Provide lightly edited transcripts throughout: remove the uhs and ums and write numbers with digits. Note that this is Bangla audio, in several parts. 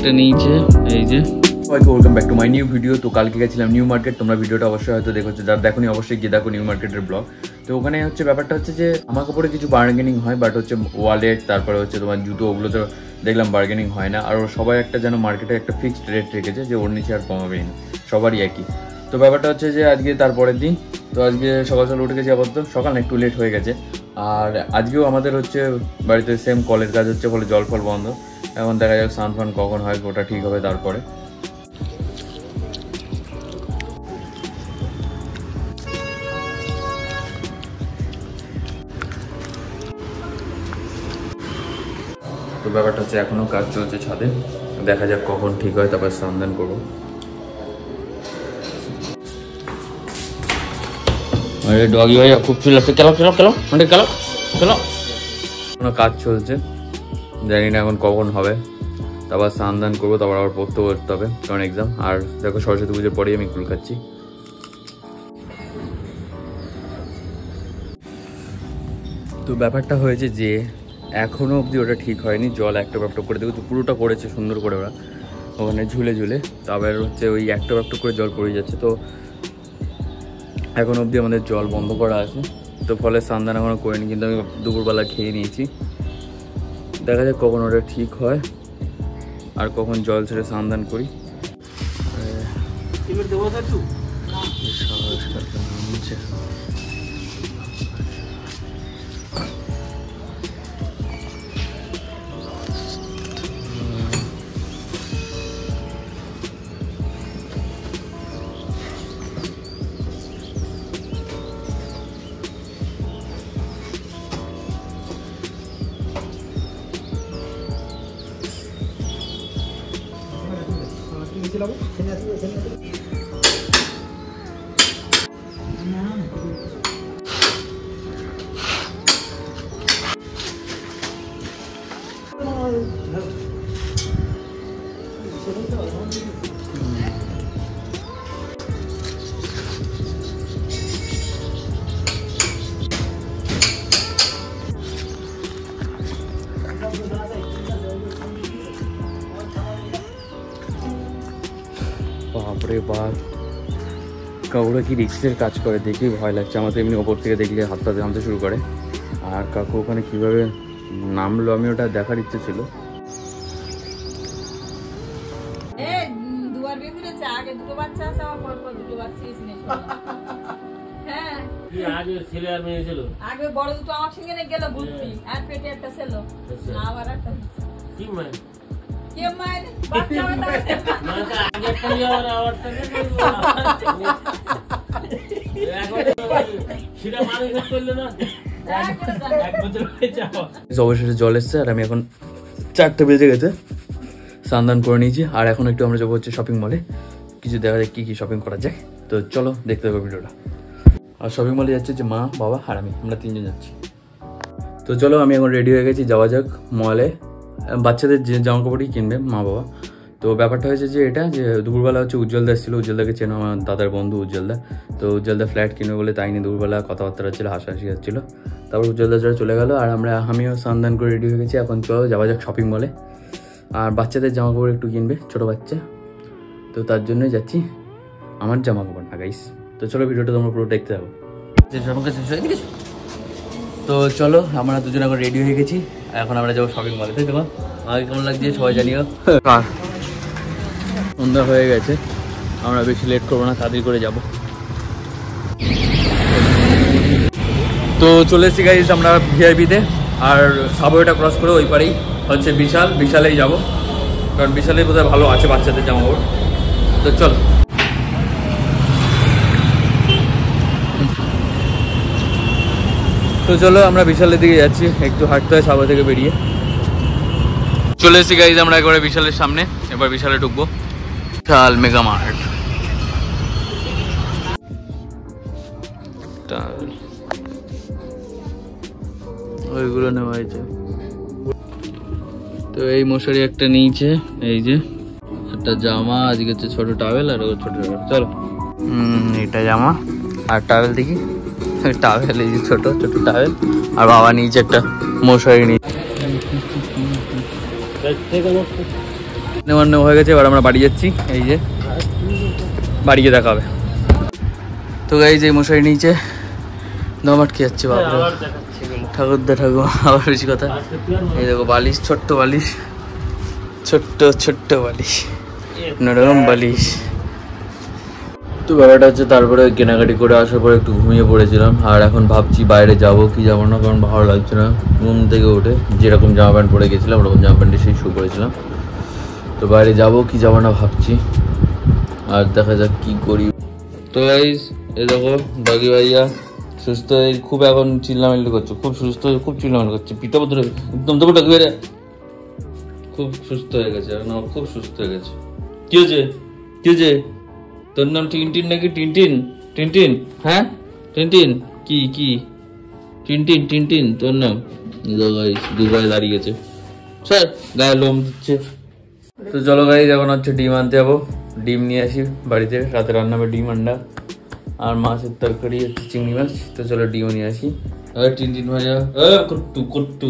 একটা নিয়েছে এই যে। Welcome back to my new video. তো কালকে গেছিলাম নিউ মার্কেট, তোমরা ভিডিওটা অবশ্যই হয়তো দেখেছো, যারা দেখোনি অবশ্যই গিয়ে দেখো নিউ মার্কেটের ব্লগ। তো ওখানে হচ্ছে ব্যাপারটা হচ্ছে যে আমার কাপড়ে কিছু বার্গেনিং হয়, বাট হচ্ছে ওয়ালেট তারপরে হচ্ছে তোমার জুতো ওগুলো তো দেখলাম বার্গেনিং হয় না। আর সবাই একটা যেন মার্কেটে একটা ফিক্সড রেট রেখেছে যে ওর নিচে আর কমাবেই না, সবারই একই। তো ব্যাপারটা হচ্ছে যে আজকে তারপরের দিন, তো আজকে সকাল সকাল উঠে গেছি, আপাতত সকাল না একটু লেট হয়ে গেছে। আর আজকেও আমাদের হচ্ছে বাড়িতে সেম কলের কাজ হচ্ছে, ফলে জল ফল বন্ধ। এখন দেখা যাক স্নান ফান কখন হয়, ওটা ঠিক হবে তারপরে। তো ব্যাপারটা হচ্ছে এখনও কাজ চলছে ছাদে, দেখা যাক কখন ঠিক হয়, তারপর স্নান করবো। আরে ডগি ভাই খুব চিল্লাচ্ছে, খেলো খেলো খেলো মানে খেলো খেলো। কোনো কাজ চলছে, জানি না এখন কখন হবে, তারপর স্নান করবো, তারপর আবার পড়তে বসতে হবে কারণ এক্সাম। আর দেখো সরস্বতী পুজোর পরেই আমি কুল খাচ্ছি। তো ব্যাপারটা হয়েছে যে এখনও অবধি ওটা ঠিক হয়নি, জল একটা ব্যাপটা করে দেবো। তো পুরোটা করেছে সুন্দর করে ওরা, ওখানে ঝুলে ঝুলে, তারপর হচ্ছে ওই একটা ব্যাপটা করে জল পড়ে যাচ্ছে। তো এখন অবধি আমাদের জল বন্ধ করা আছে, তো ফলে স্নান এখনও করিনি, কিন্তু আমি দুপুরবেলা খেয়ে নিয়েছি। দেখা যাক কখন ওটা ঠিক হয় আর কখন জল ছেড়ে স্নান করি। বাপরে বাপ, কাকুরা কি রিক্সের কাজ করে দেখি ভয় লাগছে আমার তো। এমনি ওপর থেকে দেখলে হাত পা নামতে শুরু করে। আর কাকু ওখানে কীভাবে নামলো আমি ওটা দেখার ইচ্ছে ছিল। আগে বড় দুটো আমার সঙ্গে গেল ঘুরতি, আর পেটে একটা ছিল, আবার একটা কি মানে কে মায়ের বাচ্চা মাথা আগে পরিবার আওয়ারটা সেটা মানুষ করলো না, এক বছর হয়ে যাওয়া। অবশেষে জল এসছে আর আমি এখন 4টা বেজে গেছে, স্নান করে নিয়েছি। আর এখন একটু আমরা যাবো হচ্ছে শপিং মলে, কিছু দেখা যায় কী কী শপিং করা যায়। তো চলো দেখতে হবে ভিডিওটা। আর শপিং মলে যাচ্ছে যে মা বাবা আর আমরা 3জন যাচ্ছি। তো চলো আমি এখন রেডি হয়ে গেছি, যাওয়া যাক মলে। বাচ্চাদের যে জামা কাপড়ই কিনবে মা বাবা। তো ব্যাপারটা হয়েছে যে এটা যে দুপুরবেলা হচ্ছে উজ্জ্বলদা এসেছিলো, উজ্জ্বলদাকে চেনো, আমার দাদার বন্ধু উজ্জ্বলদা। তো উজ্জ্বলদা ফ্ল্যাট কিনবে বলে তাই নিয়ে দুপুরবেলা কথাবার্তা হচ্ছিলো, হাসাহাসি হচ্ছিলো। তারপর উজ্জ্বলদা যারা চলে গেলো আর আমিও স্নান করে রেডি হয়ে গেছি। এখন চলো যাওয়া যাক শপিং মলে। আর বাচ্চাদের জামা কাপড় একটু কিনবে, ছোটো বাচ্চা, তো তার জন্যই যাচ্ছি। আমার জামা কাপড় না গাইস। তো চলো ভিডিওটা তোমরা পুরো দেখতে যাবো। তো চলো আমরা দুজন এখন রেডি হয়ে গেছি, এখন আমরা যাবো শপিং মলে। তাই তোমার আমাকে কেমন লাগছে সবাই জানিও। সন্ধ্যা হয়ে গেছে, আমরা বেশি লেট করবো না, তাড়াতাড়ি করে যাব। তো চলে এসেছি গাইস আমরা ভিআইপিতে। আর সাবওয়েটা ক্রস করে ওই পারেই হচ্ছে বিশালেই যাব, কারণ বিশালে বোধহয় ভালো আছে বাচ্চাদের জামা কাপড়। তো চল। তো চলো আমরা বিশালের দিকে যাচ্ছি, একটু হাঁটতে হয় সাবওয়ে থেকে বেরিয়ে। চলে এসেছি গাইজ আমরা একবারে বিশালের সামনে, এবার বিশালে ঢুকবো। বিশাল মেগা মার্ট, ওইগুলো নেওয়া হয়েছে। তো এই মশারি একটা নিয়েছে, এই যে একটা জামা, আজকে হচ্ছে ছোট টাওয়েল আর ছোট টাওয়েল। চলো এটা জামা আর টাওয়েল দেখি, টাওয়েল এই যে ছোট ছোট টাওয়েল। আর বাবা নিয়েছে একটা মশারি নিয়ে। নেওয়ার হয়ে গেছে, এবার আমরা বাড়ি যাচ্ছি। এই যে বাড়ি গিয়ে দেখা হবে। তো গাইজ এই মশারি নিচে দম আটকে যাচ্ছে। বাবা ঠাকুরদা ঠাকুর আবার বেশি কথা। এই দেখো বালিশ, ছোট্ট বালিশ, ছোট্ট ছোট্ট বালিশ, নরম বালিশ। তো ব্যাপারটা হচ্ছে তারপরে কেনাকাটি করে আসার পরে একটু ঘুমিয়ে পড়েছিলাম। আর এখন ভাবছি বাইরে যাবো কি যাবো না, কারণ ভালো লাগছে না। ঘুম থেকে উঠে যেরকম জামা প্যান্ট পরে গেছিলাম ওরকম জামা প্যান্টে সেই শু করেছিলাম। তো বাইরে যাবো কি যাবো না ভাবছি, আর দেখা যাক কি করি। তো গাইস এই দেখো ডগি ভাইয়া সুস্থ হয়ে খুব এখন চিল্লামিল্লি করছে, খুব সুস্থ হয়ে খুব চিল্লামিল্লি করছে। পিতা পুত্র একদম দেবো ডগি ভাইয়া খুব সুস্থ হয়ে গেছে, এখন খুব সুস্থ হয়ে গেছে। কি হয়েছে কি হয়েছে? তোর নাম টিনটিন নাকি? টিনটিন টিনটিন, হ্যাঁ টিনটিন কি কি টিনটিন টিনটিন তোর নাম? দুবাই দাঁড়িয়ে গেছে স্যার, গায়ে লোম দিচ্ছে। তো চলো গাইস এখন হচ্ছে ডিম আনতে যাবো, ডিম নিয়ে আসি বাড়িতে। রাতে রান্না হবে ডিম আন্ডা আর মাছের তরকারি হচ্ছে চিংড়ি মাছ। তো চলো ডিমও নিয়ে আসি। টিনটিন ভাইয়া কুট্টু কুট্টু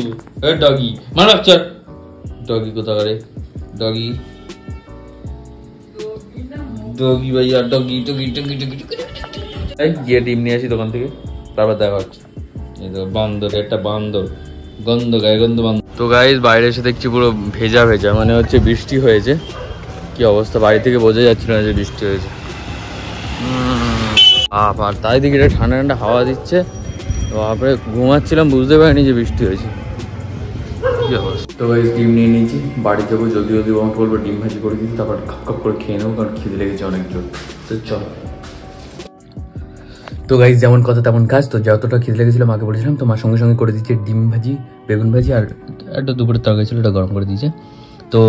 ডগি মার বাচ্চা, ডগি কোথাকারে ডগি ডগি ভাইয়া ডগি ডগি ডগি ডগি গিয়ে ডিম নিয়ে আসি দোকান থেকে, তারপর দেখা হচ্ছে। এই তো বান্দর, একটা বান্দর, গন্ধ গায়ে গন্ধ বান্দর। তো গাইস বাইরে এসে দেখছি পুরো ভেজা ভেজা, মানে হচ্ছে বৃষ্টি হয়েছে। কি অবস্থা, বাড়ি থেকে বোঝা যাচ্ছিল না যে বৃষ্টি হয়েছে। আর তাই দিকে এটা ঠান্ডা ঠান্ডা হাওয়া দিচ্ছে। তারপরে ঘুমাচ্ছিলাম, বুঝতে পারিনি যে বৃষ্টি হয়েছে। কি অবস্থা। তো গাইস ডিম নিয়ে নিয়েছি, বাড়ি যাবো জলদি জলদি। আমাকে বলবো ডিম ভাজি করে দিচ্ছি, তারপর খাপ খাপ করে খেয়ে নেবো, কারণ খিদে লেগেছে অনেক জোর। তো চলো। তো গাইস যেমন কথা তেমন কাজ। তো যতটা খিদে লেগেছিল মাকে বলেছিলাম, তো মার সঙ্গে সঙ্গে করে দিচ্ছে ডিম ভাজি, বেগুন ভাজি, আর একটা দুপুরের তরকারি ছিল ওটা গরম করে দিয়েছে। তো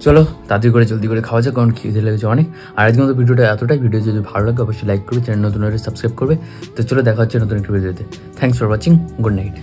চলো তাড়াতাড়ি করে জলদি করে খাওয়া যাক, কারণ খিদে লেগেছে অনেক। আর আজকে মতো ভিডিওটা এতটাই। ভিডিও যদি ভালো লাগে অবশ্যই লাইক করবে, চ্যানেল নতুন হলে সাবস্ক্রাইব করবে। তো চলো দেখা হচ্ছে নতুন একটা ভিডিওতে। Thanks for watching, good night.